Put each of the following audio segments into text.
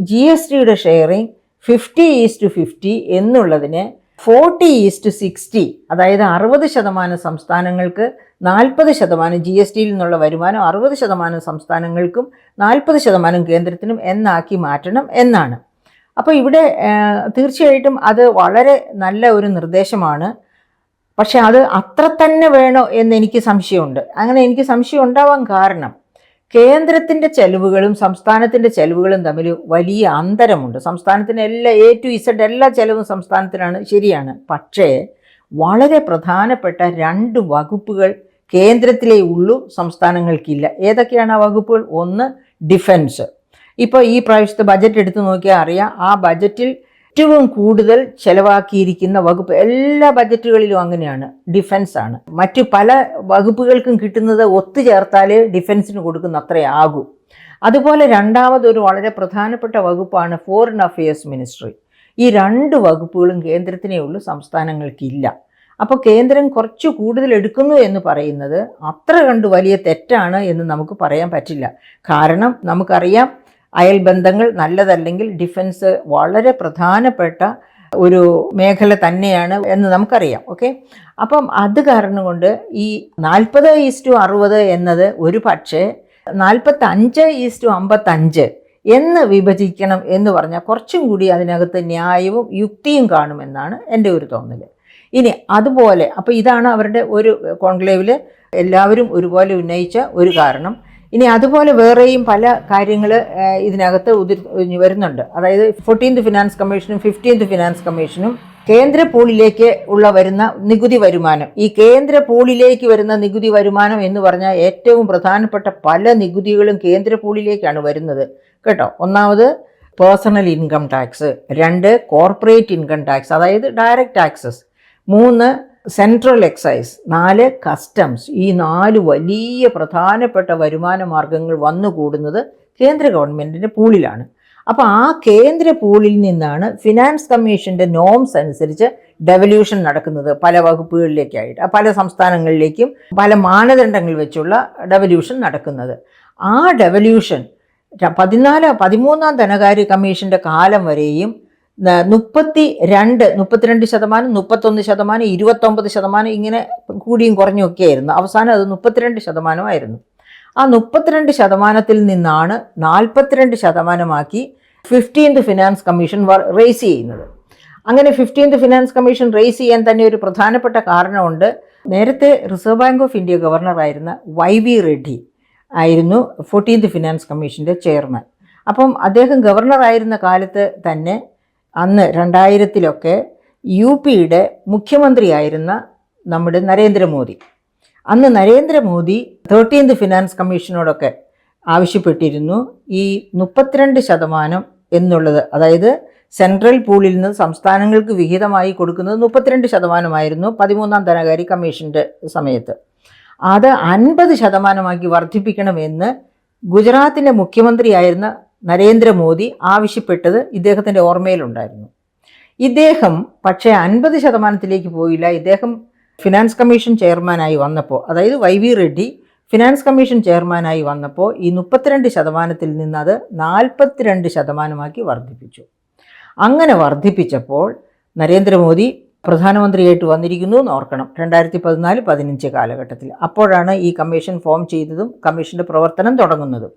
GSTയുടെ sharing 50:50 എന്നുള്ളതിനെ 40:60, അതായത് 60% സംസ്ഥാനങ്ങൾക്ക്, 40% GSTയിൽ നിന്നുള്ള വരുമാനം 60% സംസ്ഥാനങ്ങൾക്കും 40% കേന്ദ്രത്തിനും എന്നാക്കി മാറ്റണം എന്നാണ്. അപ്പോൾ ഇവിടെ തീർച്ചയായിട്ടും അത് വളരെ നല്ല ഒരു നിർദ്ദേശമാണ്. പക്ഷെ അത് അത്ര തന്നെ വേണോ എന്നെനിക്ക് സംശയമുണ്ട്. അങ്ങനെ എനിക്ക് സംശയം ഉണ്ടാവാൻ കാരണം കേന്ദ്രത്തിൻ്റെ ചെലവുകളും സംസ്ഥാനത്തിൻ്റെ ചെലവുകളും തമ്മിൽ വലിയ അന്തരമുണ്ട്. സംസ്ഥാനത്തിന് A to Z എല്ലാ ചെലവും സംസ്ഥാനത്തിനാണ്, ശരിയാണ്. പക്ഷേ വളരെ പ്രധാനപ്പെട്ട 2 വകുപ്പുകൾ കേന്ദ്രത്തിലേ ഉള്ളൂ, സംസ്ഥാനങ്ങൾക്കില്ല. ഏതൊക്കെയാണ് ആ വകുപ്പുകൾ? ഒന്ന്, ഡിഫൻസ്. ഇപ്പോൾ ഈ പ്രാവശ്യത്തെ ബജറ്റ് എടുത്തു നോക്കിയാൽ അറിയാം, ആ ബജറ്റിൽ ഏറ്റവും കൂടുതൽ ചെലവാക്കിയിരിക്കുന്ന വകുപ്പ് എല്ലാ ബജറ്റുകളിലും അങ്ങനെയാണ്, ഡിഫൻസ് ആണ്. മറ്റു പല വകുപ്പുകൾക്കും കിട്ടുന്നത് ഒത്തുചേർത്താലേ ഡിഫൻസിന് കൊടുക്കുന്ന അത്രേ ആകൂ. അതുപോലെ രണ്ടാമതൊരു വളരെ പ്രധാനപ്പെട്ട വകുപ്പാണ് ഫോറിൻ അഫയേഴ്സ് മിനിസ്ട്രി. ഈ 2 വകുപ്പുകളും കേന്ദ്രത്തിനേ ഉള്ളൂ, സംസ്ഥാനങ്ങൾക്കില്ല. അപ്പോൾ കേന്ദ്രം കുറച്ച് കൂടുതൽ എടുക്കുന്നു എന്ന് പറയുന്നത് അത്ര കണ്ട് വലിയ തെറ്റാണ് എന്ന് നമുക്ക് പറയാൻ പറ്റില്ല. കാരണം നമുക്കറിയാം, അയൽബന്ധങ്ങൾ നല്ലതല്ലെങ്കിൽ ഡിഫൻസ് വളരെ പ്രധാനപ്പെട്ട ഒരു മേഖല തന്നെയാണ് എന്ന് നമുക്കറിയാം. ഓക്കെ, അപ്പം അത് കാരണം കൊണ്ട് ഈ 40:60 എന്നത് ഒരു പക്ഷേ 45:55 എന്ന് വിഭജിക്കണം എന്ന് പറഞ്ഞാൽ കുറച്ചും കൂടി അതിനകത്ത് ന്യായവും യുക്തിയും കാണുമെന്നാണ് എൻ്റെ ഒരു തോന്നൽ. ഇനി അതുപോലെ, അപ്പോൾ ഇതാണ് അവരുടെ ഒരു കോൺക്ലേവിൽ എല്ലാവരും ഒരുപോലെ ഉന്നയിച്ച ഒരു കാരണം. ഇനി അതുപോലെ വേറെയും പല കാര്യങ്ങൾ ഇതിനകത്ത് വരുന്നുണ്ട്. അതായത് 14th ഫിനാൻസ് കമ്മീഷനും 15th ഫിനാൻസ് കമ്മീഷനും കേന്ദ്ര പൂളിലേക്ക് വരുന്ന നികുതി വരുമാനം, ഈ കേന്ദ്ര പൂളിലേക്ക് വരുന്ന നികുതി വരുമാനം എന്ന് പറഞ്ഞാൽ ഏറ്റവും പ്രധാനപ്പെട്ട പല നികുതികളും കേന്ദ്ര പൂളിലേക്കാണ് വരുന്നത് കേട്ടോ. ഒന്നാമത് personal income tax, 2 corporate income tax, അതായത് direct taxes, 3 central excise, 4 customs. ഈ 4 വലിയ പ്രധാനപ്പെട്ട വരുമാന മാർഗങ്ങൾ വന്നുകൂടുന്നത് കേന്ദ്ര ഗവൺമെൻറ്റിൻ്റെ പൂളിലാണ്. അപ്പോൾ ആ കേന്ദ്ര പൂളിൽ നിന്നാണ് ഫിനാൻസ് കമ്മീഷൻ്റെ നോംസ് അനുസരിച്ച് ഡെവല്യൂഷൻ നടക്കുന്നത് പല വകുപ്പുകളിലേക്കായിട്ട്, പല സംസ്ഥാനങ്ങളിലേക്കും പല മാനദണ്ഡങ്ങൾ വെച്ചുള്ള ഡെവല്യൂഷൻ നടക്കുന്നത്. ആ ഡെവല്യൂഷൻ 13ാം ധനകാര്യ കമ്മീഷൻ്റെ കാലം വരെയും 32%, 31%, 29%, ഇങ്ങനെ കൂടിയും കുറഞ്ഞൊക്കെ ആയിരുന്നു. അവസാനം അത് 32% ആ 32% നിന്നാണ് 42% 15th ഫിനാൻസ് കമ്മീഷൻ റേസ് ചെയ്യുന്നത്. അങ്ങനെ 15th ഫിനാൻസ് കമ്മീഷൻ റേസ് ചെയ്യാൻ തന്നെ ഒരു പ്രധാനപ്പെട്ട കാരണമുണ്ട്. നേരത്തെ റിസർവ് ബാങ്ക് ഓഫ് ഇന്ത്യ ഗവർണറായിരുന്ന YV റെഡ്ഡി ആയിരുന്നു 14th ഫിനാൻസ് കമ്മീഷൻ്റെ ചെയർമാൻ. അപ്പം അദ്ദേഹം ഗവർണറായിരുന്ന കാലത്ത് തന്നെ അന്ന് 2000-ലൊക്കെ UPയുടെ മുഖ്യമന്ത്രിയായിരുന്ന നമ്മുടെ നരേന്ദ്രമോദി, അന്ന് നരേന്ദ്രമോദി 13th ഫിനാൻസ് കമ്മീഷനോടൊക്കെ ആവശ്യപ്പെട്ടിരുന്നു ഈ 32% എന്നുള്ളത്. അതായത് സെൻട്രൽ പൂളിൽ നിന്ന് സംസ്ഥാനങ്ങൾക്ക് വിഹിതമായി കൊടുക്കുന്നത് 32% 13ാം ധനകാര്യ കമ്മീഷൻ്റെ സമയത്ത്. അത് 50% വർദ്ധിപ്പിക്കണമെന്ന് ഗുജറാത്തിൻ്റെ മുഖ്യമന്ത്രിയായിരുന്ന നരേന്ദ്രമോദി ആവശ്യപ്പെട്ടത് ഇദ്ദേഹത്തിൻ്റെ ഓർമ്മയിലുണ്ടായിരുന്നു. ഇദ്ദേഹം പക്ഷേ 50%-ലേക്ക് പോയില്ല. ഇദ്ദേഹം ഫിനാൻസ് കമ്മീഷൻ ചെയർമാനായി വന്നപ്പോൾ, അതായത് YV റെഡ്ഡി ഫിനാൻസ് കമ്മീഷൻ ചെയർമാനായി വന്നപ്പോൾ ഈ 32%-ൽ നിന്ന് അത് 42% വർദ്ധിപ്പിച്ചു. അങ്ങനെ വർദ്ധിപ്പിച്ചപ്പോൾ നരേന്ദ്രമോദി പ്രധാനമന്ത്രിയായിട്ട് വന്നിരിക്കുന്നു എന്ന് ഓർക്കണം, 2014-15 കാലഘട്ടത്തിൽ. അപ്പോഴാണ് ഈ കമ്മീഷൻ ഫോം ചെയ്തതും കമ്മീഷൻ്റെ പ്രവർത്തനം തുടങ്ങുന്നതും.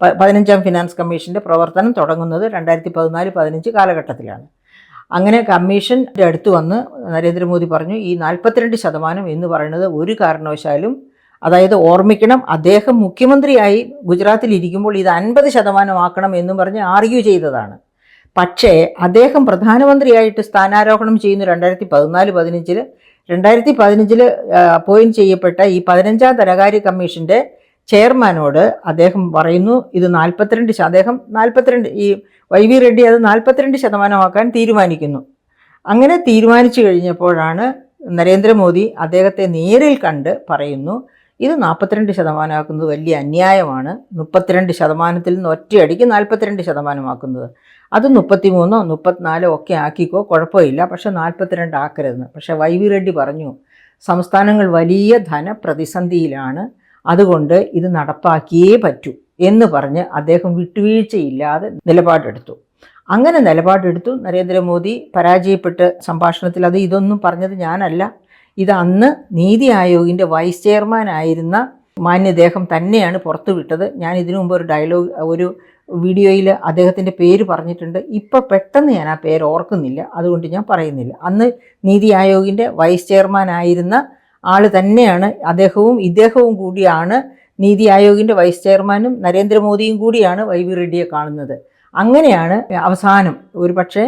15ാം ഫിനാൻസ് കമ്മീഷൻ്റെ പ്രവർത്തനം തുടങ്ങുന്നത് 2014-15 കാലഘട്ടത്തിലാണ്. അങ്ങനെ കമ്മീഷൻ്റെ അടുത്ത് വന്ന് നരേന്ദ്രമോദി പറഞ്ഞു, ഈ 42% എന്ന് പറയുന്നത് ഒരു കാരണവശാലും, അതായത് ഓർമ്മിക്കണം, അദ്ദേഹം മുഖ്യമന്ത്രിയായി ഗുജറാത്തിലിരിക്കുമ്പോൾ ഇത് 50% ആക്കണം എന്നും പറഞ്ഞ് ആർഗ്യൂ ചെയ്തതാണ്. പക്ഷേ അദ്ദേഹം പ്രധാനമന്ത്രിയായിട്ട് സ്ഥാനാരോഹണം ചെയ്യുന്നു 2014-15. 2015 അപ്പോയിൻറ്റ് ചെയ്യപ്പെട്ട ഈ 15ാം ധനകാര്യ കമ്മീഷൻ്റെ ചെയർമാനോട് അദ്ദേഹം പറയുന്നു ഇത് 42%, അദ്ദേഹം 42, ഈ YV റെഡ്ഡി അത് 42% ആക്കാൻ തീരുമാനിക്കുന്നു. അങ്ങനെ തീരുമാനിച്ചു കഴിഞ്ഞപ്പോഴാണ് നരേന്ദ്രമോദി അദ്ദേഹത്തെ നേരിൽ കണ്ട് പറയുന്നു, ഇത് 42% ആക്കുന്നത് വലിയ അന്യായമാണ്, 32%-ൽ നിന്ന് ഒറ്റയടിക്ക് 42% ആക്കുന്നത്, അത് 33-ഓ 34-ഓ ഒക്കെ ആക്കിക്കോ, കുഴപ്പമില്ല, പക്ഷെ 42 ആക്കരുതെന്ന്. പക്ഷേ YV റെഡ്ഡി പറഞ്ഞു, സംസ്ഥാനങ്ങൾ വലിയ ധനപ്രതിസന്ധിയിലാണ്, അതുകൊണ്ട് ഇത് നടപ്പാക്കിയേ പറ്റൂ എന്ന് പറഞ്ഞ് അദ്ദേഹം വിട്ടുവീഴ്ചയില്ലാതെ നിലപാടെടുത്തു. അങ്ങനെ നിലപാടെടുത്തു. നരേന്ദ്രമോദി പരാജയപ്പെട്ട് സംഭാഷണത്തിൽ ഇതൊന്നും പറഞ്ഞത് ഞാനല്ല, ഇത് അന്ന് നീതി ആയോഗിൻ്റെ വൈസ് ചെയർമാൻ ആയിരുന്ന മാന്യദേഹം തന്നെയാണ് പുറത്തുവിട്ടത്. ഞാൻ ഇതിനു മുമ്പ് ഒരു വീഡിയോയിൽ അദ്ദേഹത്തിൻ്റെ പേര് പറഞ്ഞിട്ടുണ്ട്. ഇപ്പോൾ പെട്ടെന്ന് ഞാൻ ആ പേര് ഓർക്കുന്നില്ല, അതുകൊണ്ട് ഞാൻ പറയുന്നില്ല. അന്ന് നീതി ആയോഗിൻ്റെ വൈസ് ചെയർമാൻ ആയിരുന്ന ആൾ തന്നെയാണ് ഇദ്ദേഹവും കൂടിയാണ് നീതി ആയോഗിൻ്റെ വൈസ് ചെയർമാനും നരേന്ദ്രമോദിയും കൂടിയാണ് വൈ.വി. റെഡ്ഡിയെ കാണുന്നത്. അങ്ങനെയാണ് അവസാനം, ഒരു പക്ഷേ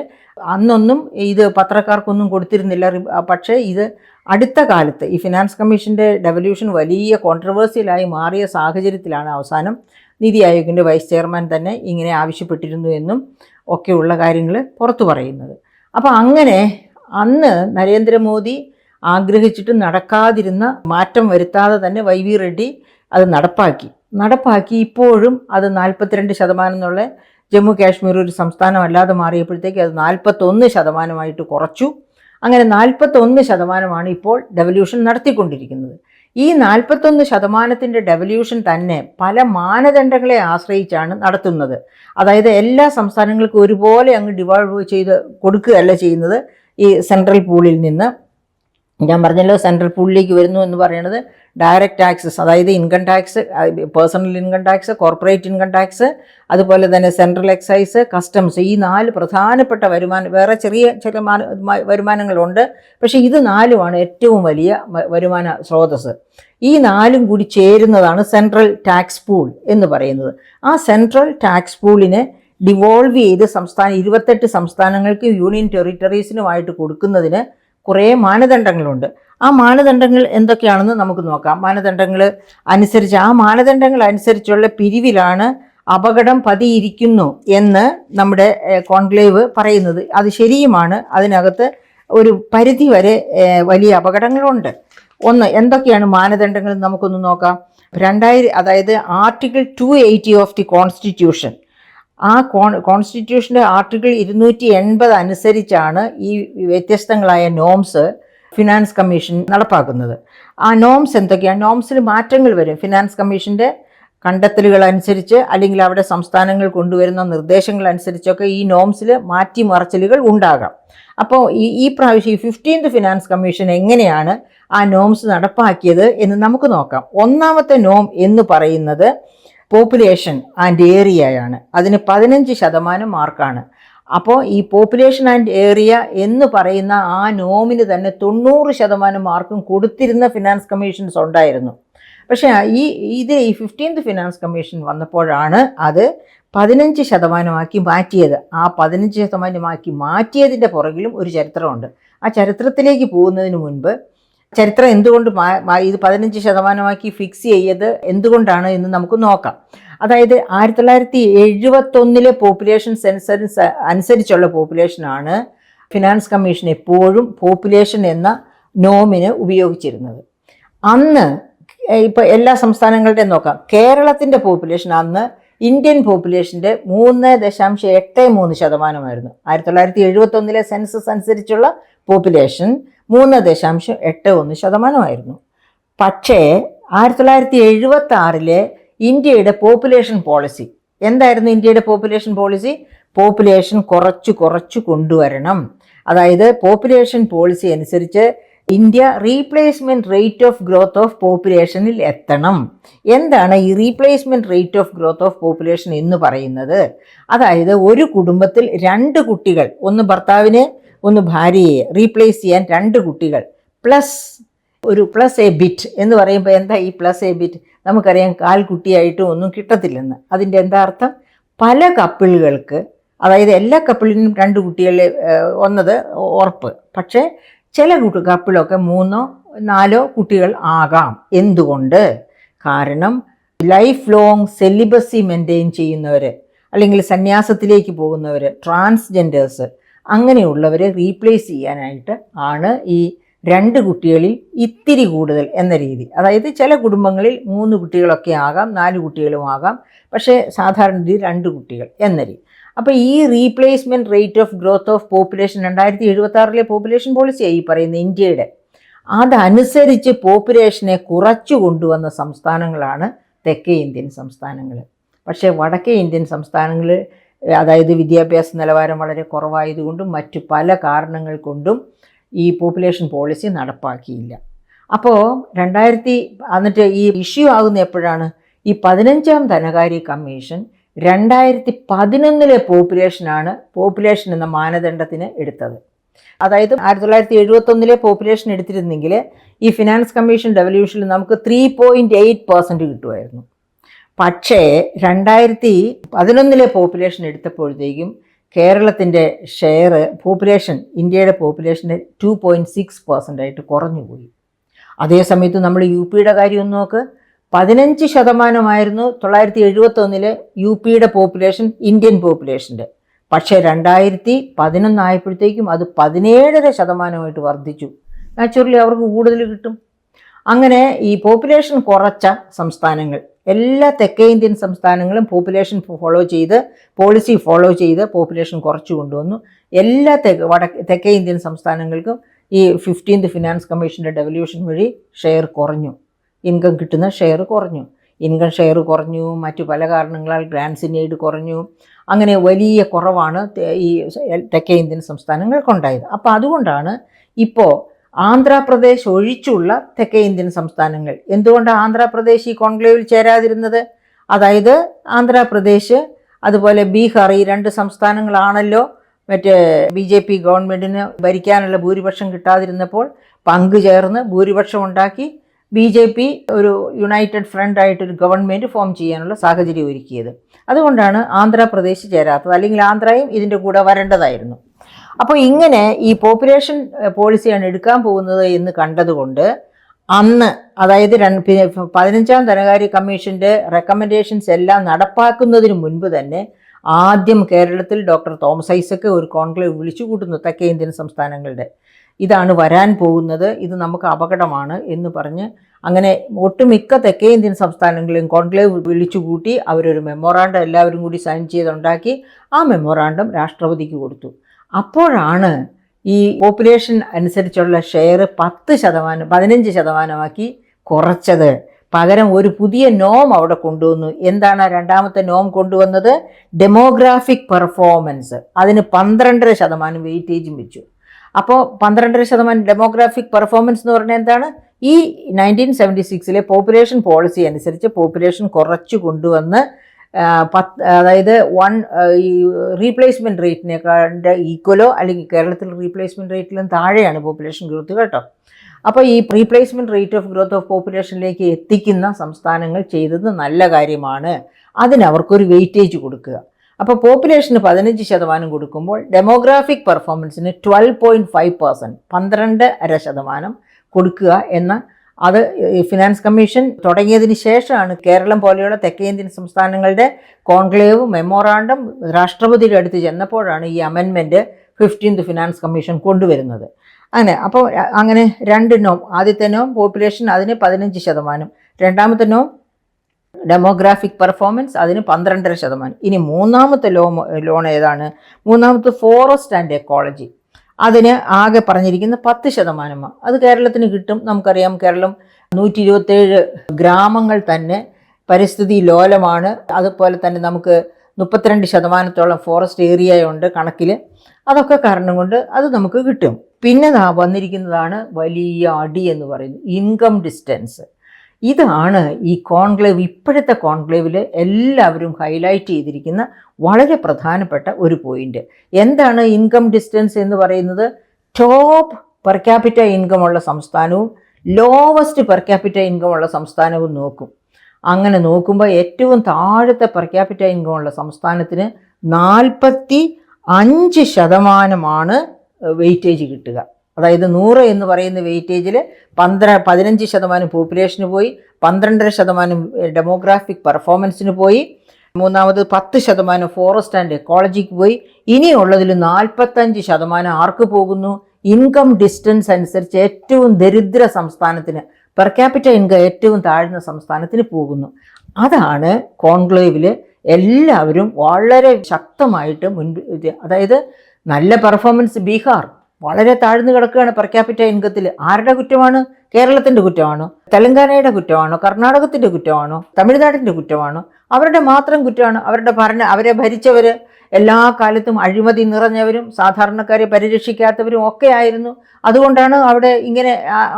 അന്നൊന്നും ഇത് പത്രക്കാർക്കൊന്നും കൊടുത്തിരുന്നില്ല. പക്ഷേ ഇത് അടുത്ത കാലത്ത് ഈ ഫിനാൻസ് കമ്മീഷൻ്റെ ഡെവല്യൂഷൻ വലിയ കോൺട്രവേഴ്സ്യലായി മാറിയ സാഹചര്യത്തിലാണ് അവസാനം നീതി ആയോഗിൻ്റെ വൈസ് ചെയർമാൻ തന്നെ ഇങ്ങനെ ആവശ്യപ്പെട്ടിരുന്നു എന്നും ഒക്കെയുള്ള കാര്യങ്ങൾ പുറത്തു പറയുന്നത്. അപ്പോൾ അങ്ങനെ അന്ന് നരേന്ദ്രമോദി ആഗ്രഹിച്ചിട്ട് നടക്കാതിരുന്ന മാറ്റം വരുത്താതെ തന്നെ വൈ.വി. റെഡ്ഡി അത് നടപ്പാക്കി ഇപ്പോഴും അത് 42% എന്നുള്ള ജമ്മു കാശ്മീർ ഒരു സംസ്ഥാനമല്ലാതെ മാറിയപ്പോഴത്തേക്ക് അത് 41% കുറച്ചു. അങ്ങനെ 41% ഇപ്പോൾ ഡെവല്യൂഷൻ നടത്തിക്കൊണ്ടിരിക്കുന്നത്. ഈ 41% ഡെവല്യൂഷൻ തന്നെ പല മാനദണ്ഡങ്ങളെ ആശ്രയിച്ചാണ് നടത്തുന്നത്. അതായത് എല്ലാ സംസ്ഥാനങ്ങൾക്കും ഒരുപോലെ അങ്ങ് ഡിവോൾവ് ചെയ്ത് കൊടുക്കുകയല്ല ചെയ്യുന്നത്. ഈ സെൻട്രൽ പൂളിൽ നിന്ന്, ഞാൻ പറഞ്ഞല്ലോ സെൻട്രൽ പൂളിലേക്ക് വരുന്നു എന്ന് പറയുന്നത് ഡയറക്റ്റ് ടാക്സസ്, അതായത് income tax, personal income tax, corporate income tax, അതുപോലെ തന്നെ സെൻട്രൽ എക്സൈസ്, കസ്റ്റംസ്, ഈ 4 പ്രധാനപ്പെട്ട വരുമാനം. വേറെ ചെറിയ വരുമാനങ്ങളുണ്ട്, പക്ഷേ ഇത് 4 ഏറ്റവും വലിയ വരുമാന സ്രോതസ്സ്. ഈ 4 കൂടി ചേരുന്നതാണ് സെൻട്രൽ ടാക്സ് പൂൾ എന്ന് പറയുന്നത്. ആ സെൻട്രൽ ടാക്സ് പൂളിനെ ഡിവോൾവ് ചെയ്ത് 28 സംസ്ഥാനങ്ങൾക്കും യൂണിയൻ ടെറിട്ടറീസിനുമായിട്ട് കൊടുക്കുന്നതിന് കുറേ മാനദണ്ഡങ്ങളുണ്ട്. ആ മാനദണ്ഡങ്ങൾ എന്തൊക്കെയാണെന്ന് നമുക്ക് നോക്കാം. മാനദണ്ഡങ്ങൾ അനുസരിച്ചുള്ള പിരിവിലാണ് അപകടം പതിയിരിക്കുന്നു എന്ന് നമ്മുടെ കോൺക്ലേവ് പറയുന്നത്. അത് ശരിയുമാണ്. അതിനകത്ത് ഒരു പരിധി വരെ വലിയ അപകടങ്ങളുണ്ട്. എന്തൊക്കെയാണ് മാനദണ്ഡങ്ങൾ നമുക്കൊന്ന് നോക്കാം. അതായത് ആർട്ടിക്കിൾ 280 ഓഫ് ദി കോൺസ്റ്റിറ്റ്യൂഷൻ, ആ കോൺസ്റ്റിറ്റ്യൂഷൻ്റെ ആർട്ടിക്കിൾ 280 അനുസരിച്ചാണ് ഈ വ്യത്യസ്തങ്ങളായ നോംസ് ഫിനാൻസ് കമ്മീഷൻ നടപ്പാക്കുന്നത്. ആ നോംസ് എന്തൊക്കെയാണ്? നോംസിൽ മാറ്റങ്ങൾ വരും. ഫിനാൻസ് കമ്മീഷൻ്റെ കണ്ടെത്തലുകൾ അനുസരിച്ച്, അല്ലെങ്കിൽ അവിടെ സംസ്ഥാനങ്ങൾ കൊണ്ടുവരുന്ന നിർദ്ദേശങ്ങൾ അനുസരിച്ചൊക്കെ ഈ നോംസിൽ മാറ്റിമറിച്ചലുകൾ ഉണ്ടാകാം. അപ്പോൾ ഈ പ്രാവശ്യം ഈ 15th ഫിനാൻസ് കമ്മീഷൻ എങ്ങനെയാണ് ആ നോംസ് നടപ്പാക്കിയത് എന്ന് നമുക്ക് നോക്കാം. ഒന്നാമത്തെ നോം എന്ന് പറയുന്നത് പോപ്പുലേഷൻ ആൻഡ് ഏരിയയാണ്. അതിന് 15% മാർക്കാണ്. അപ്പോൾ ഈ പോപ്പുലേഷൻ ആൻഡ് ഏരിയ എന്ന് പറയുന്ന ആ നോമിന് തന്നെ 90% മാർക്കും കൊടുത്തിരുന്ന ഫിനാൻസ് കമ്മീഷൻസ് ഉണ്ടായിരുന്നു. പക്ഷേ ഈ 15th ഫിനാൻസ് കമ്മീഷൻ വന്നപ്പോഴാണ് അത് 15% മാറ്റിയത്. ആ 15% മാറ്റിയതിൻ്റെ പുറകിലും ഒരു ചരിത്രമുണ്ട്. ആ ചരിത്രത്തിലേക്ക് പോകുന്നതിന് മുൻപ് ചരിത്രം എന്തുകൊണ്ട് ഇത് 15% ഫിക്സ് ചെയ്ത് എന്തുകൊണ്ടാണ് എന്ന് നമുക്ക് നോക്കാം. അതായത് 1971 പോപ്പുലേഷൻ സെൻസസ് അനുസരിച്ചുള്ള പോപ്പുലേഷനാണ് ഫിനാൻസ് കമ്മീഷൻ എപ്പോഴും പോപ്പുലേഷൻ എന്ന നോമിന് ഉപയോഗിച്ചിരുന്നത്. അന്ന് ഇപ്പോൾ എല്ലാ സംസ്ഥാനങ്ങളുടെയും നോക്കാം. കേരളത്തിൻ്റെ പോപ്പുലേഷൻ അന്ന് ഇന്ത്യൻ പോപ്പുലേഷൻ്റെ 3.83% 1971 സെൻസസ് അനുസരിച്ചുള്ള പോപ്പുലേഷൻ 3.81% പക്ഷേ 1976 ഇന്ത്യയുടെ പോപ്പുലേഷൻ പോളിസി എന്തായിരുന്നു? ഇന്ത്യയുടെ പോപ്പുലേഷൻ പോളിസി പോപ്പുലേഷൻ കുറച്ചു കൊണ്ടുവരണം. അതായത് പോപ്പുലേഷൻ പോളിസി അനുസരിച്ച് India replacement rate of growth of പോപ്പുലേഷനിൽ എത്തണം. എന്താണ് ഈ replacement rate of growth of population എന്ന് പറയുന്നത്? അതായത് ഒരു കുടുംബത്തിൽ 2 കുട്ടികൾ, ഒന്ന് ഭർത്താവിനെ ഒന്ന് ഭാര്യയെ റീപ്ലേസ് ചെയ്യാൻ 2 കുട്ടികൾ പ്ലസ് എ ബിറ്റ് എന്ന് പറയുമ്പോൾ എന്താ ഈ പ്ലസ് എ ബിറ്റ്? നമുക്കറിയാം കാൽ കുട്ടിയായിട്ടും ഒന്നും കിട്ടത്തില്ലെന്ന്. അതിൻ്റെ എന്താ അർത്ഥം? പല കപ്പിളുകൾക്ക്, അതായത് എല്ലാ കപ്പിളിനും 2 കുട്ടികളെ വന്നത് ഉറപ്പ്. പക്ഷേ ചില കപ്പിളൊക്കെ 3-4 കുട്ടികൾ ആകാം. എന്തുകൊണ്ട്? കാരണം ലൈഫ് ലോങ് സെലിബസി മെയിൻറ്റെയിൻ ചെയ്യുന്നവർ, അല്ലെങ്കിൽ സന്യാസത്തിലേക്ക് പോകുന്നവർ, ട്രാൻസ്ജെൻഡേഴ്സ്, അങ്ങനെയുള്ളവരെ റീപ്ലേസ് ചെയ്യാനായിട്ട് ആണ് ഈ 2 കുട്ടികളിൽ ഇത്തിരി കൂടുതൽ എന്ന രീതി. അതായത് ചില കുടുംബങ്ങളിൽ 3 കുട്ടികളൊക്കെ ആകാം, 4 കുട്ടികളും ആകാം, പക്ഷേ സാധാരണ രീതി 2 കുട്ടികൾ എന്ന രീതി. അപ്പോൾ ഈ replacement rate of growth of population 2076 population പോളിസിയായി പറയുന്ന ഇന്ത്യയുടെ, അതനുസരിച്ച് പോപ്പുലേഷനെ കുറച്ചു കൊണ്ടുവന്ന സംസ്ഥാനങ്ങളാണ് തെക്കേ ഇന്ത്യൻ സംസ്ഥാനങ്ങൾ. പക്ഷേ വടക്കേ ഇന്ത്യൻ സംസ്ഥാനങ്ങൾ അതായത് വിദ്യാഭ്യാസ നിലവാരം വളരെ കുറവായതുകൊണ്ടും മറ്റു പല കാരണങ്ങൾ കൊണ്ടും ഈ പോപ്പുലേഷൻ പോളിസി നടപ്പാക്കിയില്ല. അപ്പോൾ എന്നിട്ട് ഈ ഇഷ്യൂ ആകുന്ന എപ്പോഴാണ്? ഈ 15ാം ധനകാര്യ കമ്മീഷൻ 2011 പോപ്പുലേഷൻ എന്ന മാനദണ്ഡത്തിന് എടുത്തത്. അതായത് 1971 പോപ്പുലേഷൻ എടുത്തിരുന്നെങ്കിൽ ഈ ഫിനാൻസ് കമ്മീഷൻ ഡെവല്യൂഷനിൽ നമുക്ക് 3.8% കിട്ടുമായിരുന്നു. പക്ഷേ 2011 പോപ്പുലേഷൻ എടുത്തപ്പോഴത്തേക്കും കേരളത്തിൻ്റെ ഷെയർ ഇന്ത്യയുടെ പോപ്പുലേഷൻ്റെ 2.6% ആയിട്ട് കുറഞ്ഞുപോയി. അതേസമയത്ത് നമ്മൾ യു പിയുടെ കാര്യം ഒന്ന് നോക്ക്. 15% 1971 യു പിയുടെ പോപ്പുലേഷൻ ഇന്ത്യൻ പോപ്പുലേഷൻ്റെ. പക്ഷേ 2011 ആയപ്പോഴത്തേക്കും അത് 17.5% വർദ്ധിച്ചു. നാച്ചുറലി അവർക്ക് കൂടുതൽ കിട്ടും. അങ്ങനെ ഈ പോപ്പുലേഷൻ കുറച്ച സംസ്ഥാനങ്ങൾ, എല്ലാ തെക്കേ ഇന്ത്യൻ സംസ്ഥാനങ്ങളും പോളിസി ഫോളോ ചെയ്ത് പോപ്പുലേഷൻ കുറച്ചു കൊണ്ടുവന്നു. എല്ലാ തെക്കേ ഇന്ത്യൻ സംസ്ഥാനങ്ങൾക്കും ഈ 15th ഫിനാൻസ് കമ്മീഷൻ്റെ ഡെവല്യൂഷൻ വഴി ഷെയർ കുറഞ്ഞു, ഇൻകം കിട്ടുന്ന ഷെയർ കുറഞ്ഞു. ഇൻകം ഷെയർ കുറഞ്ഞു, മറ്റു പല കാരണങ്ങളാൽ ഗ്രാൻസ് ഇൻ എയ്ഡ് കുറഞ്ഞു. അങ്ങനെ വലിയ കുറവാണ് ഈ തെക്കേ ഇന്ത്യൻ സംസ്ഥാനങ്ങൾക്കുണ്ടായത്. അപ്പോൾ അതുകൊണ്ടാണ് ഇപ്പോൾ ആന്ധ്രാപ്രദേശ് ഒഴിച്ചുള്ള തെക്കേ ഇന്ത്യൻ സംസ്ഥാനങ്ങൾ, എന്തുകൊണ്ടാണ് ആന്ധ്രാപ്രദേശ് ഈ കോൺക്ലേവിൽ ചേരാതിരുന്നത്? അതായത് ആന്ധ്രാപ്രദേശ് അതുപോലെ ബീഹാർ, ഈ 2 സംസ്ഥാനങ്ങളാണല്ലോ മറ്റേ BJP ഗവൺമെൻറ്റിന് ഭരിക്കാനുള്ള ഭൂരിപക്ഷം കിട്ടാതിരുന്നപ്പോൾ പങ്കുചേർന്ന് ഭൂരിപക്ഷം ഉണ്ടാക്കി BJP ഒരു യുണൈറ്റഡ് ഫ്രണ്ട് ആയിട്ടൊരു ഗവൺമെൻറ് ഫോം ചെയ്യാനുള്ള സാഹചര്യം ഒരുക്കിയത്. അതുകൊണ്ടാണ് ആന്ധ്രാപ്രദേശ് ചേരാത്തത്. അല്ലെങ്കിൽ ആന്ധ്രയും ഇതിൻ്റെ കൂടെ വരേണ്ടതായിരുന്നു. അപ്പോൾ ഇങ്ങനെ ഈ പോപ്പുലേഷൻ പോളിസിയാണ് എടുക്കാൻ പോകുന്നത് എന്ന് കണ്ടതുകൊണ്ട് അന്ന്, അതായത് 15ാം ധനകാര്യ കമ്മീഷൻ്റെ റെക്കമെൻഡേഷൻസ് എല്ലാം നടപ്പാക്കുന്നതിന് മുൻപ് തന്നെ ആദ്യം കേരളത്തിൽ ഡോക്ടർ തോമസ് ഐസക് ഒരു കോൺക്ലേവ് വിളിച്ചു കൂട്ടുന്നു തെക്കേ ഇന്ത്യൻ സംസ്ഥാനങ്ങളുടെ. ഇതാണ് വരാൻ പോകുന്നത്, ഇത് നമുക്ക് അപകടമാണ് എന്ന് പറഞ്ഞ് അങ്ങനെ ഒട്ടുമിക്ക തെക്കേ ഇന്ത്യൻ സംസ്ഥാനങ്ങളിലും കോൺക്ലേവ് വിളിച്ചു കൂട്ടി അവരൊരു മെമ്മോറാണ്ടം എല്ലാവരും കൂടി സൈൻ ചെയ്തുണ്ടാക്കി. ആ മെമ്മോറാണ്ടം രാഷ്ട്രപതിക്ക് കൊടുത്തു. അപ്പോഴാണ് ഈ പോപ്പുലേഷൻ അനുസരിച്ചുള്ള ഷെയർ 15% കുറച്ചത്. പകരം ഒരു പുതിയ നോം അവിടെ കൊണ്ടുവന്നു. എന്താണ് രണ്ടാമത്തെ നോം കൊണ്ടുവന്നത്? Demographic performance. അതിന് 12.5% വെയിറ്റേജും വെച്ചു. അപ്പോൾ 12.5% ഡെമോഗ്രാഫിക് പെർഫോമൻസ് എന്ന് പറഞ്ഞാൽ എന്താണ്? ഈ 1976 പോപ്പുലേഷൻ പോളിസി അനുസരിച്ച് പോപ്പുലേഷൻ കുറച്ചു കൊണ്ടുവന്ന് അതായത് ഈ റീപ്ലേസ്മെൻറ്റ് റേറ്റിനേക്കാളുടെ ഈക്വലോ അല്ലെങ്കിൽ കേരളത്തിൽ റീപ്ലേസ്മെൻറ്റ് റേറ്റിലും താഴെയാണ് പോപ്പുലേഷൻ ഗ്രോത്ത് കേട്ടോ. അപ്പോൾ ഈ replacement rate of growth of പോപ്പുലേഷനിലേക്ക് എത്തിക്കുന്ന സംസ്ഥാനങ്ങൾ ചെയ്തത് നല്ല കാര്യമാണ്. അതിനവർക്കൊരു വെയിറ്റേജ് കൊടുക്കുക. അപ്പോൾ പോപ്പുലേഷന് 15% കൊടുക്കുമ്പോൾ ഡെമോഗ്രാഫിക് പെർഫോമൻസിന് 12.5%, 12.5% കൊടുക്കുക എന്ന അത് ഫിനാൻസ് കമ്മീഷൻ തുടങ്ങിയതിന് ശേഷമാണ് കേരളം പോലെയുള്ള തെക്കേ ഇന്ത്യൻ സംസ്ഥാനങ്ങളുടെ കോൺക്ലേവ് മെമ്മോറാണ്ടം രാഷ്ട്രപതിയുടെ അടുത്ത് ചെന്നപ്പോഴാണ് ഈ അമെൻമെൻറ്റ് 15th ഫിനാൻസ് കമ്മീഷൻ കൊണ്ടുവരുന്നത്. അപ്പോൾ അങ്ങനെ 2 നോം. ആദ്യത്തെ നോം പോപ്പുലേഷൻ, അതിന് 15%. രണ്ടാമത്തെ നോം ഡെമോഗ്രാഫിക് പെർഫോമൻസ്, അതിന് 12.5%. ഇനി മൂന്നാമത്തെ ലോൺ ഏതാണ്? മൂന്നാമത്തെ ഫോറസ്റ്റ് ആൻഡ് എക്കോളജി. അതിന് ആകെ പറഞ്ഞിരിക്കുന്ന 10%. അത് കേരളത്തിന് കിട്ടും. നമുക്കറിയാം കേരളം 127 ഗ്രാമങ്ങൾ തന്നെ പരിസ്ഥിതി ലോലമാണ്. അതുപോലെ തന്നെ നമുക്ക് 32% ഫോറസ്റ്റ് ഏരിയയുണ്ട് കണക്കിൽ. അതൊക്കെ കാരണം കൊണ്ട് അത് നമുക്ക് കിട്ടും. പിന്നെ വന്നിരിക്കുന്നതാണ് വലിയ അടി എന്ന് പറയുന്നത്, ഇൻകം ഡിസ്റ്റൻസ്. ഇതാണ് ഈ കോൺക്ലേവ്, ഇപ്പോഴത്തെ കോൺക്ലേവിൽ എല്ലാവരും ഹൈലൈറ്റ് ചെയ്തിരിക്കുന്ന വളരെ പ്രധാനപ്പെട്ട ഒരു പോയിന്റ്. എന്താണ് ഇൻകം ഡിസ്റ്റൻസ് എന്ന് പറയുന്നത്? ടോപ്പ് പെർ ക്യാപിറ്റ ഇൻകം ഉള്ള സംസ്ഥാനവും ലോവസ്റ്റ് പെർ ക്യാപിറ്റ ഇൻകം ഉള്ള സംസ്ഥാനവും നോക്കും. അങ്ങനെ നോക്കുമ്പോൾ ഏറ്റവും താഴത്തെ പെർ ക്യാപിറ്റ ഇൻകം ഉള്ള സംസ്ഥാനത്തിന് 45% വെയിറ്റേജ് കിട്ടുക. അതായത് 100 എന്ന് പറയുന്ന വെയിറ്റേജിൽ 15% പോപ്പുലേഷന് പോയി, 12.5% ഡെമോഗ്രാഫിക് പെർഫോമൻസിന് പോയി, മൂന്നാമത് 10% ഫോറസ്റ്റ് ആൻഡ് എക്കോളജിക്ക് പോയി. ഇനിയുള്ളതിൽ 45% ആർക്ക് പോകുന്നു? ഇൻകം ഡിസ്റ്റൻസ് അനുസരിച്ച് ഏറ്റവും ദരിദ്ര സംസ്ഥാനത്തിന്, പെർ ക്യാപിറ്റ ഇൻകം ഏറ്റവും താഴ്ന്ന സംസ്ഥാനത്തിന് പോകുന്നു. അതാണ് കോൺക്ലേവിൽ എല്ലാവരും വളരെ ശക്തമായിട്ട് അതായത് നല്ല പെർഫോമൻസ് ബീഹാർ വളരെ താഴ്ന്നു കിടക്കുകയാണ് പെർ ക്യാപിറ്റ ഇൻകത്തിൽ. ആരുടെ കുറ്റമാണ്? കേരളത്തിൻ്റെ കുറ്റമാണോ? തെലങ്കാനയുടെ കുറ്റമാണോ? കർണാടകത്തിൻ്റെ കുറ്റമാണോ? തമിഴ്നാടിൻ്റെ കുറ്റമാണോ? അവരുടെ മാത്രം കുറ്റമാണ്. അവരെ ഭരിച്ചവർ എല്ലാ കാലത്തും അഴിമതി നിറഞ്ഞവരും സാധാരണക്കാരെ പരിരക്ഷിക്കാത്തവരും ഒക്കെ ആയിരുന്നു. അതുകൊണ്ടാണ് അവിടെ ഇങ്ങനെ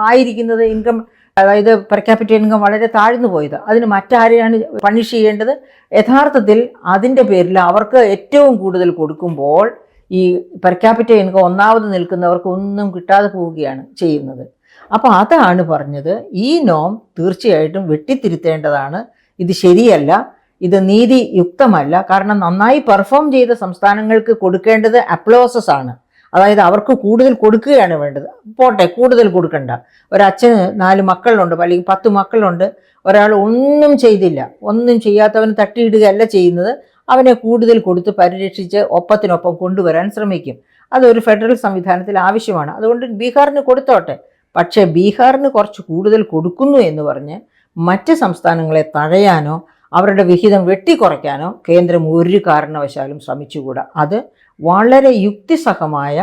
ആയിരിക്കുന്നത്. ഇൻകം, അതായത് പെർ ക്യാപിറ്റ ഇൻകം വളരെ താഴ്ന്നു പോയത്. അതിന് മറ്റാരെയാണ് പണിഷ് ചെയ്യേണ്ടത്? യഥാർത്ഥത്തിൽ അതിൻ്റെ പേരിൽ അവർക്ക് ഏറ്റവും കൂടുതൽ കൊടുക്കുമ്പോൾ ഈ പെർ ക്യാപിറ്റ ഇൻകം ഒന്നാമത് നിൽക്കുന്നവർക്ക് ഒന്നും കിട്ടാതെ പോവുകയാണ് ചെയ്യുന്നത്. അപ്പോൾ അതാണ് പറഞ്ഞത്, ഈ നോം തീർച്ചയായിട്ടും വെട്ടിത്തിരുത്തേണ്ടതാണ്. ഇത് ശരിയല്ല, ഇത് നീതിയുക്തമല്ല. കാരണം നന്നായി പെർഫോം ചെയ്ത സംസ്ഥാനങ്ങൾക്ക് കൊടുക്കേണ്ടത് അപ്ലോസസ് ആണ്. അതായത് അവർക്ക് കൂടുതൽ കൊടുക്കുകയാണ് വേണ്ടത്. പോട്ടെ, കൂടുതൽ കൊടുക്കണ്ട. ഒരച്ഛന് 4 മക്കളുണ്ട്, അല്ലെങ്കിൽ 10 മക്കളുണ്ട്, ഒരാൾ ഒന്നും ചെയ്തില്ല, ഒന്നും ചെയ്യാത്തവന് തട്ടിയിടുകയല്ല ചെയ്യുന്നത്. അവനെ കൂടുതൽ കൊടുത്ത് പരിരക്ഷിച്ച് ഒപ്പത്തിനൊപ്പം കൊണ്ടുവരാൻ ശ്രമിക്കും. അതൊരു ഫെഡറൽ സംവിധാനത്തിൽ ആവശ്യമാണ്. അതുകൊണ്ട് ബീഹാറിന് കൊടുത്തോട്ടെ. പക്ഷേ ബീഹാറിന് കുറച്ച് കൂടുതൽ കൊടുക്കുന്നു എന്ന് പറഞ്ഞ് മറ്റ് സംസ്ഥാനങ്ങളെ തഴയാനോ അവരുടെ വിഹിതം വെട്ടിക്കുറയ്ക്കാനോ കേന്ദ്രം ഒരു കാരണവശാലും ശ്രമിച്ചുകൂടാ. അത് വളരെ യുക്തിസഹമായ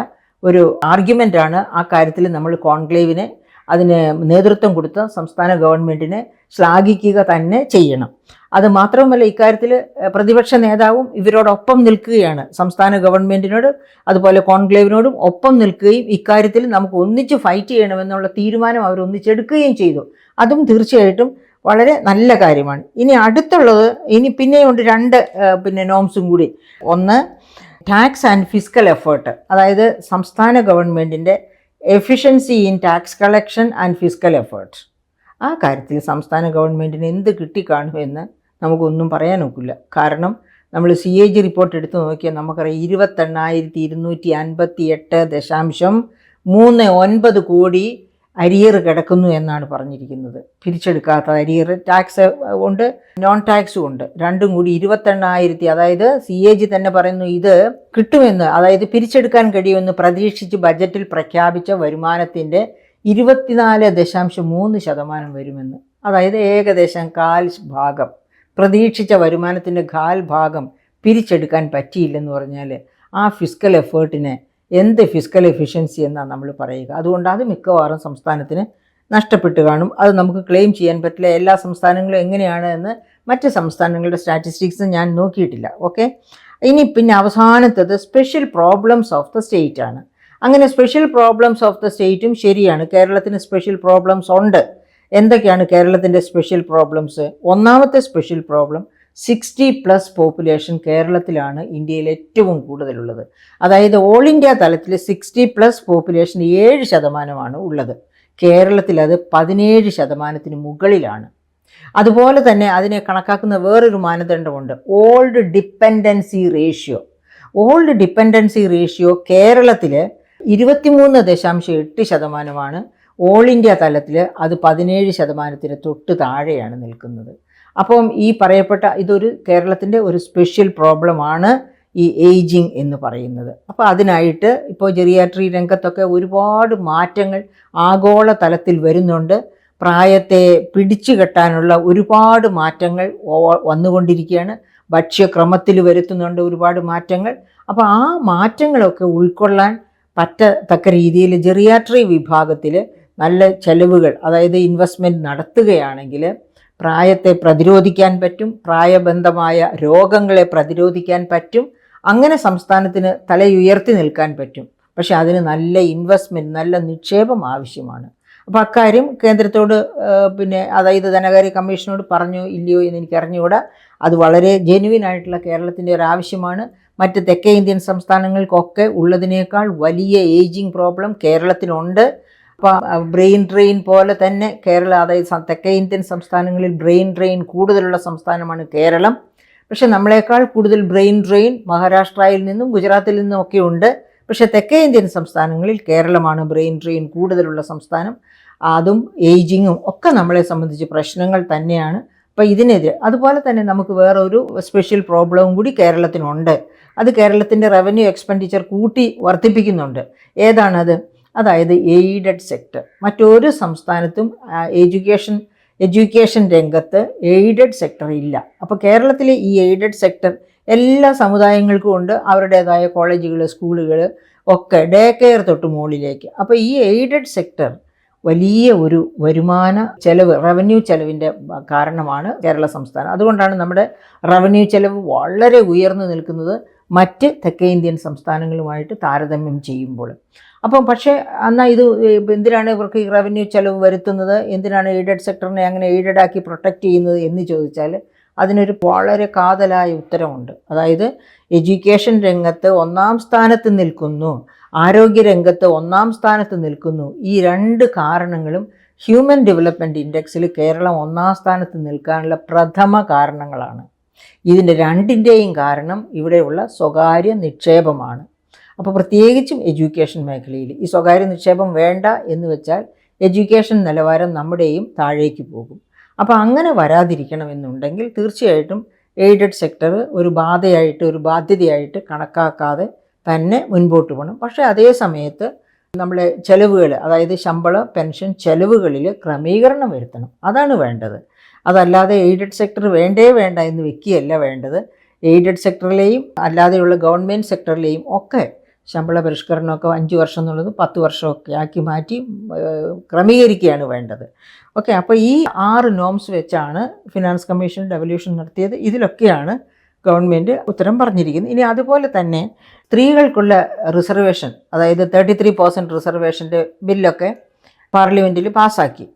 ഒരു ആർഗ്യുമെൻ്റാണ്. ആ കാര്യത്തിൽ നമ്മൾ കോൺക്ലേവിനെ, അതിന് നേതൃത്വം കൊടുത്ത സംസ്ഥാന ഗവൺമെൻറ്റിനെ ശ്ലാഘിക്കുക തന്നെ ചെയ്യണം. അത് മാത്രവുമല്ല, ഇക്കാര്യത്തിൽ പ്രതിപക്ഷ നേതാവും ഇവരോടൊപ്പം നിൽക്കുകയാണ്. സംസ്ഥാന ഗവൺമെൻറ്റിനോട് അതുപോലെ കോൺക്ലേവിനോടും ഒപ്പം നിൽക്കുകയും ഇക്കാര്യത്തിൽ നമുക്ക് ഒന്നിച്ച് ഫൈറ്റ് ചെയ്യണമെന്നുള്ള തീരുമാനം അവർ ഒന്നിച്ചെടുക്കുകയും ചെയ്തു. അതും തീർച്ചയായിട്ടും വളരെ നല്ല കാര്യമാണ്. ഇനി അടുത്തുള്ളത്, പിന്നെയുണ്ട് 2 നോംസും കൂടി. ഒന്ന്, ടാക്സ് ആൻഡ് ഫിസ്ക്കൽ എഫേർട്ട്. അതായത് സംസ്ഥാന ഗവൺമെൻറ്റിൻ്റെ efficiency in tax collection and fiscal effort. ആ കാര്യത്തിൽ സംസ്ഥാന ഗവൺമെൻറ്റിന് എന്ത് കിട്ടിക്കാണുമെന്ന് നമുക്കൊന്നും പറയാൻ ഒക്കില്ല. കാരണം നമ്മൾ CAG റിപ്പോർട്ട് എടുത്ത് നോക്കിയാൽ നമുക്കറിയാം 28,258.39 കോടി അരിയർ കിടക്കുന്നു എന്നാണ് പറഞ്ഞിരിക്കുന്നത്. പിരിച്ചെടുക്കാത്ത അരിയർ, ടാക്സ് ഉണ്ട്, നോൺ ടാക്സും ഉണ്ട്, രണ്ടും കൂടി 28,000. അതായത് CAG തന്നെ പറയുന്നു ഇത് കിട്ടുമെന്ന്, അതായത് പിരിച്ചെടുക്കാൻ കഴിയുമെന്ന് പ്രതീക്ഷിച്ച് ബജറ്റിൽ പ്രഖ്യാപിച്ച വരുമാനത്തിൻ്റെ 24.3% വരുമെന്ന്. അതായത് ഏകദേശം 1/4 പ്രതീക്ഷിച്ച വരുമാനത്തിൻ്റെ 1/4 പിരിച്ചെടുക്കാൻ പറ്റിയില്ലെന്ന് പറഞ്ഞാൽ ആ ഫിസ്ക്കൽ എഫേർട്ടിനെ എന്ത് ഫിസ്ക്കൽ എഫിഷ്യൻസി എന്നാണ് നമ്മൾ പറയുക. അതുകൊണ്ട് അത് മിക്കവാറും സംസ്ഥാനത്തിന് നഷ്ടപ്പെട്ട് കാണും. അത് നമുക്ക് ക്ലെയിം ചെയ്യാൻ പറ്റില്ല. എല്ലാ സംസ്ഥാനങ്ങളും എങ്ങനെയാണ് എന്ന് മറ്റ് സംസ്ഥാനങ്ങളുടെ സ്റ്റാറ്റിസ്റ്റിക്സ് ഞാൻ നോക്കിയിട്ടില്ല. ഓക്കെ, പിന്നെ അവസാനത്തത് special problems of the state ആണ്. അങ്ങനെ സ്പെഷ്യൽ പ്രോബ്ലംസ് ഓഫ് ദ സ്റ്റേറ്റും ശരിയാണ്. കേരളത്തിന് സ്പെഷ്യൽ പ്രോബ്ലംസ് ഉണ്ട്. എന്തൊക്കെയാണ് കേരളത്തിൻ്റെ സ്പെഷ്യൽ പ്രോബ്ലംസ്? ഒന്നാമത്തെ സ്പെഷ്യൽ പ്രോബ്ലം 60+ പോപ്പുലേഷൻ കേരളത്തിലാണ് ഇന്ത്യയിൽ ഏറ്റവും കൂടുതലുള്ളത്. അതായത് ഓൾ ഇന്ത്യ തലത്തിൽ 60+ പോപ്പുലേഷൻ 7% ഉള്ളത്. കേരളത്തിൽ അത് 17% മുകളിലാണ്. അതുപോലെ തന്നെ അതിനെ കണക്കാക്കുന്ന വേറൊരു മാനദണ്ഡമുണ്ട്, old dependency ratio. Old dependency ratio കേരളത്തിൽ 23.8%. ഓൾ ഇന്ത്യ തലത്തിൽ അത് 17% തൊട്ട് താഴെയാണ് നിൽക്കുന്നത്. അപ്പം ഈ പറയപ്പെട്ട ഇതൊരു കേരളത്തിൻ്റെ ഒരു സ്പെഷ്യൽ പ്രോബ്ലമാണ് ഈ ഏജിങ് എന്ന് പറയുന്നത്. അപ്പോൾ അതിനായിട്ട് ഇപ്പോൾ ജെറിയാട്രി രംഗത്തൊക്കെ ഒരുപാട് മാറ്റങ്ങൾ ആഗോള തലത്തിൽ വരുന്നുണ്ട്. പ്രായത്തെ പിടിച്ചു കെട്ടാനുള്ള ഒരുപാട് മാറ്റങ്ങൾ വന്നുകൊണ്ടിരിക്കുകയാണ്. ഭക്ഷ്യക്രമത്തിൽ വരുത്തുന്നുണ്ട് ഒരുപാട് മാറ്റങ്ങൾ. അപ്പോൾ ആ മാറ്റങ്ങളൊക്കെ ഉൾക്കൊള്ളാൻ പറ്റത്തക്ക രീതിയിൽ ജെറിയാട്രി വിഭാഗത്തിൽ നല്ല ചെലവുകൾ, അതായത് ഇൻവെസ്റ്റ്മെൻറ്റ് നടത്തുകയാണെങ്കിൽ പ്രായത്തെ പ്രതിരോധിക്കാൻ പറ്റും, പ്രായബന്ധമായ രോഗങ്ങളെ പ്രതിരോധിക്കാൻ പറ്റും. അങ്ങനെ സംസ്ഥാനത്തിന് തലയുയർത്തി നിൽക്കാൻ പറ്റും. പക്ഷെ അതിന് നല്ല ഇൻവെസ്റ്റ്മെൻറ്റ്, നല്ല നിക്ഷേപം ആവശ്യമാണ്. അപ്പോൾ അക്കാര്യം കേന്ദ്രത്തോട് അതായത് ധനകാര്യ കമ്മീഷനോട് പറഞ്ഞോ ഇല്ലയോ എന്ന് എനിക്ക് അറിഞ്ഞുകൂടാ. അത് വളരെ ജെന്യുവിനായിട്ടുള്ള കേരളത്തിൻ്റെ ഒരു ആവശ്യമാണ്. മറ്റ് തെക്കേ ഇന്ത്യൻ സംസ്ഥാനങ്ങൾക്കൊക്കെ ഉള്ളതിനേക്കാൾ വലിയ ഏജിങ് പ്രോബ്ലം കേരളത്തിനുണ്ട്. അപ്പോൾ ബ്രെയിൻ ഡ്രെയിൻ പോലെ തന്നെ കേരളം, അതായത് തെക്കേ ഇന്ത്യൻ സംസ്ഥാനങ്ങളിൽ ബ്രെയിൻ ഡ്രെയിൻ കൂടുതലുള്ള സംസ്ഥാനമാണ് കേരളം. പക്ഷെ നമ്മളെക്കാൾ കൂടുതൽ ബ്രെയിൻ ഡ്രെയിൻ മഹാരാഷ്ട്രയിൽ നിന്നും ഗുജറാത്തിൽ നിന്നും ഒക്കെ ഉണ്ട്. പക്ഷേ തെക്കേ ഇന്ത്യൻ സംസ്ഥാനങ്ങളിൽ കേരളമാണ് ബ്രെയിൻ ഡ്രെയിൻ കൂടുതലുള്ള സംസ്ഥാനം. അതും ഏജിങ്ങും ഒക്കെ നമ്മളെ സംബന്ധിച്ച് പ്രശ്നങ്ങൾ തന്നെയാണ്. അപ്പോൾ ഇതിനെതിരെ അതുപോലെ തന്നെ നമുക്ക് വേറൊരു സ്പെഷ്യൽ പ്രോബ്ലവും കൂടി കേരളത്തിനുണ്ട്. അത് കേരളത്തിൻ്റെ റവന്യൂ എക്സ്പെൻഡിച്ചർ വർദ്ധിപ്പിക്കുന്നുണ്ട്. ഏതാണത്? അതായത് എയ്ഡഡ് സെക്ടർ. മറ്റൊരു സംസ്ഥാനത്തും എഡ്യൂക്കേഷൻ രംഗത്ത് എയ്ഡഡ് സെക്ടർ ഇല്ല. അപ്പോൾ കേരളത്തിലെ ഈ എയ്ഡഡ് സെക്ടർ എല്ലാ സമുദായങ്ങൾക്കും ഉണ്ട്. അവരുടേതായ കോളേജുകൾ, സ്കൂളുകൾ ഒക്കെ, ഡേ കെയർ തൊട്ട് മുകളിലേക്ക്. അപ്പോൾ ഈ എയ്ഡഡ് സെക്ടർ വലിയ ഒരു വരുമാന ചെലവ്, റവന്യൂ ചെലവിൻ്റെ കാരണമാണ് കേരള സംസ്ഥാനം. അതുകൊണ്ടാണ് നമ്മുടെ റവന്യൂ ചെലവ് വളരെ ഉയർന്നു നിൽക്കുന്നത്. മറ്റ് തെക്കേ ഇന്ത്യൻ സംസ്ഥാനങ്ങളുമായിട്ട് താരതമ്യം ചെയ്യുമ്പോൾ. അപ്പം പക്ഷേ എന്നാൽ ഇത് എന്തിനാണ് ഇവർക്ക് ഈ റവന്യൂ ചെലവ് വരുത്തുന്നത്, എന്തിനാണ് എയ്ഡഡ് സെക്ടറിനെ അങ്ങനെ എയ്ഡഡ് ആക്കി പ്രൊട്ടക്റ്റ് ചെയ്യുന്നത് എന്ന് ചോദിച്ചാൽ അതിനൊരു വളരെ കാതലായ ഉത്തരമുണ്ട്. അതായത് എഡ്യൂക്കേഷൻ രംഗത്ത് 1-ാം സ്ഥാനത്ത് നിൽക്കുന്നു, ആരോഗ്യരംഗത്ത് 1-ാം സ്ഥാനത്ത് നിൽക്കുന്നു. ഈ 2 കാരണങ്ങളും ഹ്യൂമൻ ഡെവലപ്മെൻറ്റ് ഇൻഡെക്സിൽ കേരളം 1-ാം സ്ഥാനത്ത് നിൽക്കാനുള്ള പ്രഥമ കാരണങ്ങളാണ്. ഇതിൻ്റെ 2ൻ്റെയും കാരണം ഇവിടെയുള്ള സ്വകാര്യ നിക്ഷേപമാണ്. അപ്പോൾ പ്രത്യേകിച്ചും എഡ്യൂക്കേഷൻ മേഖലയിൽ ഈ സ്വകാര്യ നിക്ഷേപം വേണ്ട എന്ന് വെച്ചാൽ എഡ്യൂക്കേഷൻ നിലവാരം നമ്മുടെയും താഴേക്ക് പോകും. അപ്പോൾ അങ്ങനെ വരാതിരിക്കണമെന്നുണ്ടെങ്കിൽ തീർച്ചയായിട്ടും എയ്ഡഡ് സെക്ടർ ഒരു ബാധ്യതയായിട്ട് കണക്കാക്കാതെ തന്നെ മുൻപോട്ട് പോകണം. പക്ഷേ അതേ സമയത്ത് നമ്മളെ ചെലവുകൾ, അതായത് ശമ്പള പെൻഷൻ ചെലവുകളിൽ ക്രമീകരണം വരുത്തണം. അതാണ് വേണ്ടത്. അതല്ലാതെ എയ്ഡഡ് സെക്ടർ വേണ്ട എന്ന് വെക്കുകയല്ല വേണ്ടത്. എയ്ഡഡ് സെക്ടറിലെയും അല്ലാതെയുള്ള ഗവൺമെൻറ് സെക്ടറിലെയും ഒക്കെ ശമ്പള പരിഷ്കരണമൊക്കെ 5 വർഷം എന്നുള്ളത് 10 വർഷമൊക്കെ ആക്കി മാറ്റി ക്രമീകരിക്കുകയാണ് വേണ്ടത്. ഓക്കെ, അപ്പോൾ ഈ 6 നോംസ് വെച്ചാണ് ഫിനാൻസ് കമ്മീഷൻ ഡെവല്യൂഷൻ നടത്തിയത്. ഇതിലൊക്കെയാണ് ഗവൺമെൻറ് ഉത്തരം പറഞ്ഞിരിക്കുന്നത്. ഇനി അതുപോലെ തന്നെ സ്ത്രീകൾക്കുള്ള റിസർവേഷൻ, അതായത് 33% റിസർവേഷൻ്റെ ബില്ലൊക്കെ പാർലമെൻറ്റിൽ പാസ്സാക്കി.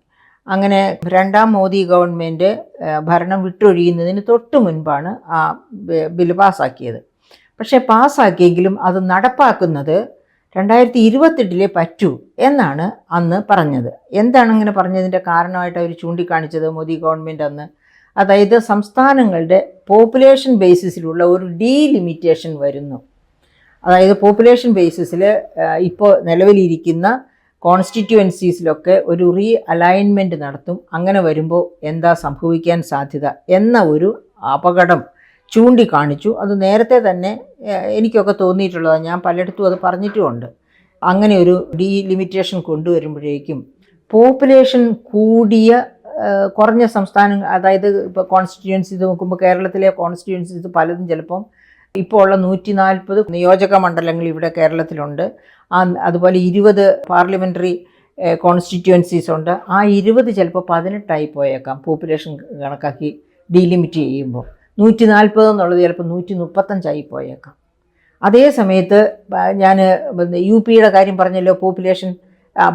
അങ്ങനെ 2ാം മോദി ഗവൺമെൻറ് ഭരണം വിട്ടൊഴിയുന്നതിന് തൊട്ട് മുൻപാണ് ആ ബില്ല് പാസ്സാക്കിയത്. പക്ഷേ പാസ്സാക്കിയെങ്കിലും അത് നടപ്പാക്കുന്നത് 2028 പറ്റൂ എന്നാണ് അന്ന് പറഞ്ഞത്. എന്താണ് അങ്ങനെ പറഞ്ഞതിൻ്റെ കാരണമായിട്ട് അവർ ചൂണ്ടിക്കാണിച്ചത് മോദി ഗവൺമെൻറ് അന്ന്? അതായത് സംസ്ഥാനങ്ങളുടെ പോപ്പുലേഷൻ ബേസിസിലുള്ള ഒരു ഡീലിമിറ്റേഷൻ വരുന്നു. അതായത് പോപ്പുലേഷൻ ബേസിസിൽ ഇപ്പോൾ നിലവിലിരിക്കുന്ന കോൺസ്റ്റിറ്റ്യുവൻസീസിലൊക്കെ ഒരു റീ അലൈൻമെൻറ്റ് നടത്തും. അങ്ങനെ വരുമ്പോൾ എന്താ സംഭവിക്കാൻ സാധ്യത എന്ന ഒരു അപകടം ചൂണ്ടിക്കാണിച്ചു. അത് നേരത്തെ തന്നെ എനിക്കൊക്കെ തോന്നിയിട്ടുള്ളതാണ്, ഞാൻ പലയിടത്തും അത് പറഞ്ഞിട്ടുമുണ്ട്. അങ്ങനെ ഒരു ഡീലിമിറ്റേഷൻ കൊണ്ടുവരുമ്പോഴേക്കും പോപ്പുലേഷൻ കൂടിയ കുറഞ്ഞ സംസ്ഥാനങ്ങൾ, അതായത് ഇപ്പോൾ കോൺസ്റ്റിറ്റ്യുവൻസീസ് നോക്കുമ്പോൾ കേരളത്തിലെ കോൺസ്റ്റിറ്റ്യുവൻസീസ് പലതും ചിലപ്പം ഇപ്പോൾ ഉള്ള 140 നിയോജക മണ്ഡലങ്ങൾ ഇവിടെ കേരളത്തിലുണ്ട്. അതുപോലെ 20 പാർലമെൻ്ററി കോൺസ്റ്റിറ്റ്യുവൻസീസ് ഉണ്ട്. ആ 20 ചിലപ്പോൾ 18 പോയേക്കാം പോപ്പുലേഷൻ കണക്കാക്കി ഡീലിമിറ്റ് ചെയ്യുമ്പോൾ. 140 എന്നുള്ളത് ചിലപ്പോൾ 135 പോയേക്കാം. അതേ സമയത്ത് ഞാൻ UPയുടെ കാര്യം പറഞ്ഞല്ലോ. പോപ്പുലേഷൻ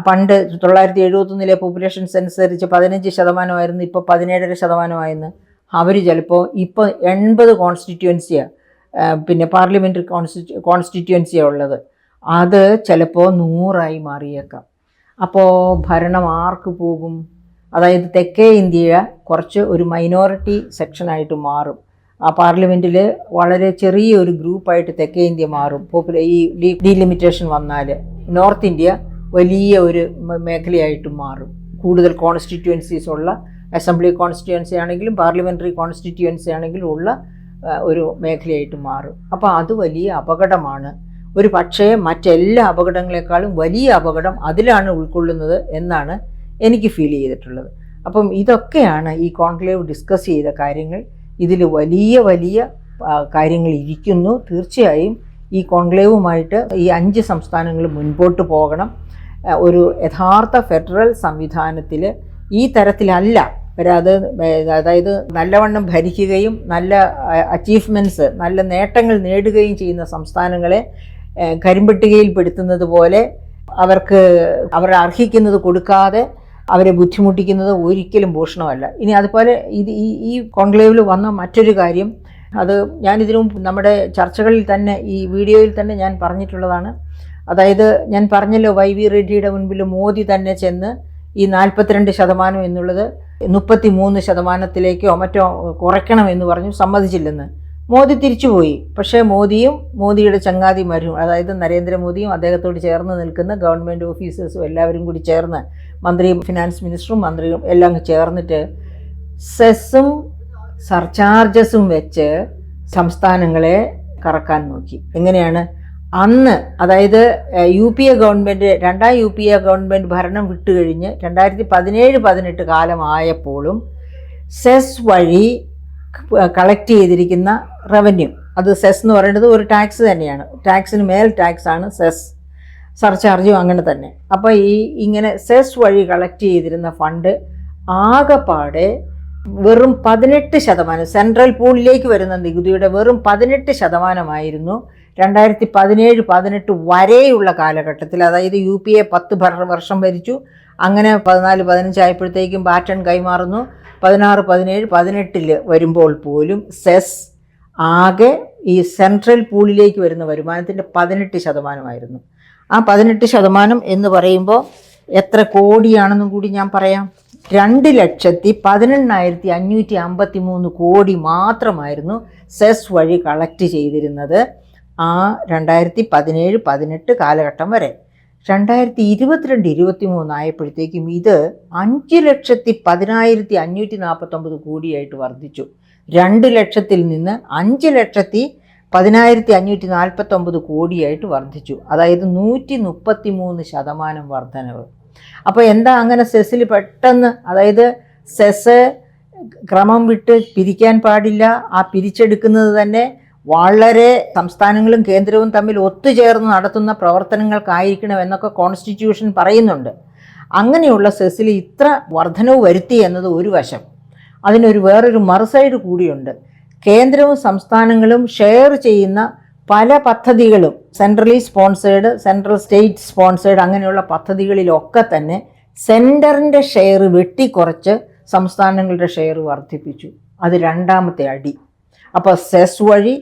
പണ്ട് 1971 പോപ്പുലേഷൻ സെൻസറിച്ച് 15% ഇപ്പോൾ 17% അവർ ചിലപ്പോൾ ഇപ്പോൾ 80 കോൺസ്റ്റിറ്റ്യുവൻസിയാണ്, പിന്നെ പാർലമെൻ്ററി കോൺസ്റ്റിറ്റ്യുവൻസിയാണ് ഉള്ളത്. അത് ചിലപ്പോൾ 100 മാറിയേക്കാം. അപ്പോൾ ഭരണം ആർക്ക് പോകും? അതായത് തെക്കേ ഇന്ത്യ കുറച്ച് ഒരു മൈനോറിറ്റി സെക്ഷനായിട്ട് മാറും. ആ പാർലമെൻറ്റിൽ വളരെ ചെറിയൊരു ഗ്രൂപ്പായിട്ട് തെക്കേ ഇന്ത്യ മാറും ഈ ഡീലിമിറ്റേഷൻ വന്നാൽ. നോർത്ത് ഇന്ത്യ വലിയ ഒരു മേഖലയായിട്ട് മാറും. കൂടുതൽ കോൺസ്റ്റിറ്റ്യുവൻസീസ് ഉള്ള, അസംബ്ലി കോൺസ്റ്റിറ്റ്യുവൻസി ആണെങ്കിലും പാർലമെൻ്ററി കോൺസ്റ്റിറ്റ്യുവൻസി ആണെങ്കിലും ഉള്ള ഒരു മേഖലയായിട്ട് മാറും. അപ്പോൾ അത് വലിയ അപകടമാണ്. ഒരു പക്ഷേ മറ്റെല്ലാ അപകടങ്ങളെക്കാളും വലിയ അപകടം അതിലാണ് ഉൾക്കൊള്ളുന്നത് എന്നാണ് എനിക്ക് ഫീൽ ചെയ്തിട്ടുള്ളത്. അപ്പം ഇതൊക്കെയാണ് ഈ കോൺക്ലേവ് ഡിസ്കസ് ചെയ്ത കാര്യങ്ങൾ. ഇതിൽ വലിയ കാര്യങ്ങൾ ഇരിക്കുന്നു. തീർച്ചയായും ഈ കോൺക്ലേവുമായിട്ട് ഈ 5 സംസ്ഥാനങ്ങൾ മുൻപോട്ട് പോകണം. ഒരു യഥാർത്ഥ ഫെഡറൽ സംവിധാനത്തിൽ ഈ തരത്തിലല്ല വരാതെ, അതായത് നല്ലവണ്ണം ഭരിക്കുകയും നല്ല അച്ചീവ്മെൻറ്റ്സ്, നല്ല നേട്ടങ്ങൾ നേടുകയും ചെയ്യുന്ന സംസ്ഥാനങ്ങളെ കരിമ്പട്ടികയിൽപ്പെടുത്തുന്നത് പോലെ അവർ അർഹിക്കുന്നത് കൊടുക്കാതെ അവരെ ബുദ്ധിമുട്ടിക്കുന്നത് ഒരിക്കലും ഭൂഷണമല്ല. ഇനി അതുപോലെ ഈ കോൺക്ലേവിൽ വന്ന മറ്റൊരു കാര്യം, അത് ഞാനിതിനു മുമ്പ് നമ്മുടെ ചർച്ചകളിൽ തന്നെ ഈ വീഡിയോയിൽ തന്നെ ഞാൻ പറഞ്ഞിട്ടുള്ളതാണ്. അതായത് ഞാൻ പറഞ്ഞല്ലോ, YV റെഡ്ഡിയുടെ മുൻപിൽ മോദി തന്നെ ചെന്ന് ഈ 42% എന്നുള്ളത് 33%-ലേക്കോ മറ്റോ കുറയ്ക്കണമെന്ന് പറഞ്ഞു. സമ്മതിച്ചില്ലെന്ന്. മോദി തിരിച്ചുപോയി. പക്ഷേ മോദിയുടെ ചങ്ങാതിമാരും, അതായത് നരേന്ദ്രമോദിയും അദ്ദേഹത്തോട് ചേർന്ന് നിൽക്കുന്ന ഗവൺമെൻറ് ഓഫീസേഴ്സും എല്ലാവരും കൂടി ചേർന്ന്, ഫിനാൻസ് മിനിസ്റ്ററും മന്ത്രിയും എല്ലാം ചേർന്നിട്ട് സെസ്സും സർചാർജസും വെച്ച് സംസ്ഥാനങ്ങളെ കറക്കാൻ നോക്കി. എങ്ങനെയാണ്? അന്ന്, അതായത് UPA ഗവൺമെൻറ്, 2ാം UPA ഗവൺമെൻറ് ഭരണം വിട്ടുകഴിഞ്ഞ് 2017-18 കാലമായപ്പോഴും സെസ് വഴി കളക്ട് ചെയ്തിരിക്കുന്ന റവന്യൂ, അത് സെസ് എന്ന് പറയുന്നത് ഒരു ടാക്സ് തന്നെയാണ്. ടാക്സിന് മേൽ ടാക്സാണ് സെസ്, സർചാർജും അങ്ങനെ തന്നെ. അപ്പോൾ ഇങ്ങനെ സെസ് വഴി കളക്ട് ചെയ്തിരുന്ന ഫണ്ട് ആകെപ്പാടെ വെറും 18%, സെൻട്രൽ പൂളിലേക്ക് വരുന്ന നികുതിയുടെ വെറും 18% 2017-18 വരെയുള്ള കാലഘട്ടത്തിൽ. അതായത് UPA 10 വർഷം ഭരിച്ചു. അങ്ങനെ 14-15 ആയപ്പോഴത്തേക്കും ബാറ്റൺ കൈമാറുന്നു. 16-17-18 വരുമ്പോൾ പോലും സെസ് ആകെ ഈ സെൻട്രൽ പൂളിലേക്ക് വരുന്ന വരുമാനത്തിൻ്റെ 18%. ആ 18% എന്ന് പറയുമ്പോൾ എത്ര കോടിയാണെന്നും കൂടി ഞാൻ പറയാം. 2,11,553 കോടി മാത്രമായിരുന്നു സെസ് വഴി കളക്ട് ചെയ്തിരുന്നത് ആ 2017-18 കാലഘട്ടം വരെ. 2022-23 ആയപ്പോഴത്തേക്കും ഇത് 5,10,549 കോടിയായിട്ട് വർദ്ധിച്ചു. 2 ലക്ഷത്തിൽ നിന്ന് 5,10,549 കോടിയായിട്ട് വർദ്ധിച്ചു. അതായത് 133% വർധനവ്. അപ്പോൾ എന്താ അങ്ങനെ സെസ്സിൽ പെട്ടെന്ന്, അതായത് സെസ് ക്രമം വിട്ട് പിരിക്കാൻ പാടില്ല, ആ പിരിച്ചെടുക്കുന്നത് തന്നെ വളരെ സംസ്ഥാനങ്ങളും കേന്ദ്രവും തമ്മിൽ ഒത്തുചേർന്ന് നടത്തുന്ന പ്രവർത്തനങ്ങൾക്കായിരിക്കണം എന്നൊക്കെ കോൺസ്റ്റിറ്റ്യൂഷൻ പറയുന്നുണ്ട്. അങ്ങനെയുള്ള സെസ്സിൽ ഇത്ര വർധനവ് വരുത്തി എന്നത് ഒരു വശം. അതിനൊരു വേറൊരു മറുസൈഡ് കൂടിയുണ്ട്. കേന്ദ്രവും സംസ്ഥാനങ്ങളും ഷെയർ ചെയ്യുന്ന പല പദ്ധതികളും centrally sponsored, central state sponsored അങ്ങനെയുള്ള പദ്ധതികളിലൊക്കെ തന്നെ സെൻറ്ററിൻ്റെ ഷെയർ വെട്ടിക്കുറച്ച് സംസ്ഥാനങ്ങളുടെ ഷെയർ വർദ്ധിപ്പിച്ചു. അത് രണ്ടാമത്തെ അടി. അപ്പോൾ സെസ് വഴി,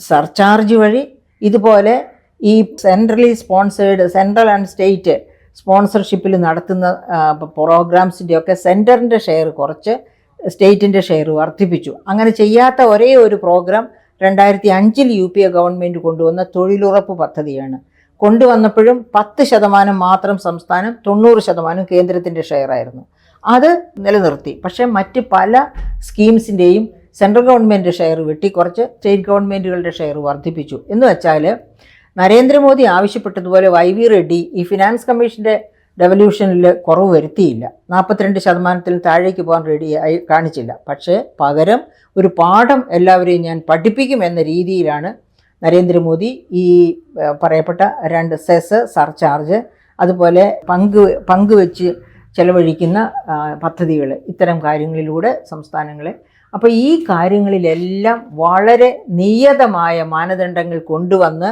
സർചാർജ് വഴി, ഇതുപോലെ ഈ centrally sponsored, central and state സ്പോൺസർഷിപ്പിൽ നടത്തുന്ന പ്രോഗ്രാംസിൻ്റെയൊക്കെ സെൻറ്ററിൻ്റെ ഷെയർ കുറച്ച് സ്റ്റേറ്റിൻ്റെ ഷെയർ വർദ്ധിപ്പിച്ചു. അങ്ങനെ ചെയ്യാത്ത ഒരേ ഒരു പ്രോഗ്രാം 2005 UPA ഗവൺമെൻറ് കൊണ്ടുവന്ന തൊഴിലുറപ്പ് പദ്ധതിയാണ്. കൊണ്ടുവന്നപ്പോഴും 10% മാത്രം സംസ്ഥാനം, 90% കേന്ദ്രത്തിൻ്റെ ഷെയറായിരുന്നു. അത് നിലനിർത്തി. പക്ഷേ മറ്റ് പല സ്കീംസിൻ്റെയും സെൻട്രൽ ഗവൺമെൻറ് ഷെയർ വെട്ടിക്കുറച്ച് സ്റ്റേറ്റ് ഗവൺമെൻറ്റുകളുടെ ഷെയർ വർദ്ധിപ്പിച്ചു. എന്ന് വെച്ചാൽ നരേന്ദ്രമോദി ആവശ്യപ്പെട്ടതുപോലെ YV റെഡ്ഡി ഈ ഫിനാൻസ് കമ്മീഷൻ്റെ ഡെവല്യൂഷനിൽ കുറവ് വരുത്തിയില്ല. 42% താഴേക്ക് പോകാൻ റെഡിയായി കാണിച്ചില്ല. പക്ഷേ പകരം ഒരു പാഠം എല്ലാവരെയും ഞാൻ പഠിപ്പിക്കുമെന്ന രീതിയിലാണ് നരേന്ദ്രമോദി ഈ പറയപ്പെട്ട 2 സെസ്, സർചാർജ്, അതുപോലെ പങ്കുവെച്ച് ചെലവഴിക്കുന്ന പദ്ധതികൾ, ഇത്തരം കാര്യങ്ങളിലൂടെ സംസ്ഥാനങ്ങളെ, അപ്പോൾ ഈ കാര്യങ്ങളിലെല്ലാം വളരെ നിയതമായ മാനദണ്ഡങ്ങൾ കൊണ്ടുവന്ന്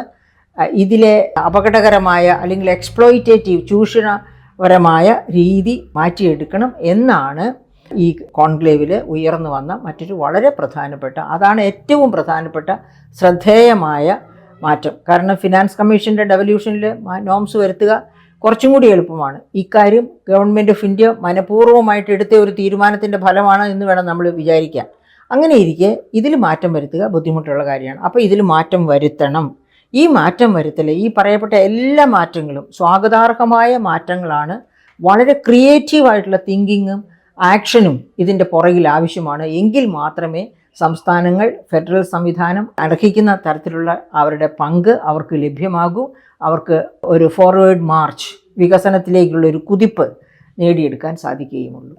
ഇതിലെ അപകടകരമായ അല്ലെങ്കിൽ എക്സ്പ്ലോയിറ്റേറ്റീവ്, ചൂഷണപരമായ രീതി മാറ്റിയെടുക്കണം എന്നാണ് ഈ കോൺക്ലേവിൽ ഉയർന്നു വന്ന മറ്റൊരു വളരെ പ്രധാനപ്പെട്ട, അതാണ് ഏറ്റവും പ്രധാനപ്പെട്ട ശ്രദ്ധേയമായ മാറ്റം. കാരണം ഫിനാൻസ് കമ്മീഷൻ്റെ ഡെവല്യൂഷനിൽ നോംസ് വരുത്തുക കുറച്ചും കൂടി എളുപ്പമാണ്. ഇക്കാര്യം ഗവൺമെൻറ് ഓഫ് ഇന്ത്യ മനഃപൂർവ്വമായിട്ട് എടുത്ത ഒരു തീരുമാനത്തിൻ്റെ ഫലമാണ് എന്ന് വേണം നമ്മൾ വിചാരിക്കാൻ. അങ്ങനെ ഇരിക്കെ ഇതിൽ മാറ്റം വരുത്തുക ബുദ്ധിമുട്ടുള്ള കാര്യമാണ്. അപ്പോൾ ഇതിൽ മാറ്റം വരുത്തണം. ഈ മാറ്റം വരുത്തൽ, ഈ പറയപ്പെട്ട എല്ലാ മാറ്റങ്ങളും സ്വാഗതാർഹമായ മാറ്റങ്ങളാണ്. വളരെ ക്രിയേറ്റീവായിട്ടുള്ള തിങ്കിങ്ങും ആക്ഷനും ഇതിൻ്റെ പുറകിൽ ആവശ്യമാണ്. എങ്കിൽ മാത്രമേ സംസ്ഥാനങ്ങൾ ഫെഡറൽ സംവിധാനം അർഹിക്കുന്ന തരത്തിലുള്ള അവരുടെ പങ്ക് അവർക്ക് ലഭ്യമാകൂ. അവർക്ക് ഒരു ഫോർവേഡ് മാർച്ച്, വികസനത്തിലേക്കുള്ളൊരു കുതിപ്പ് നേടിയെടുക്കാൻ സാധിക്കുകയുമുള്ളൂ.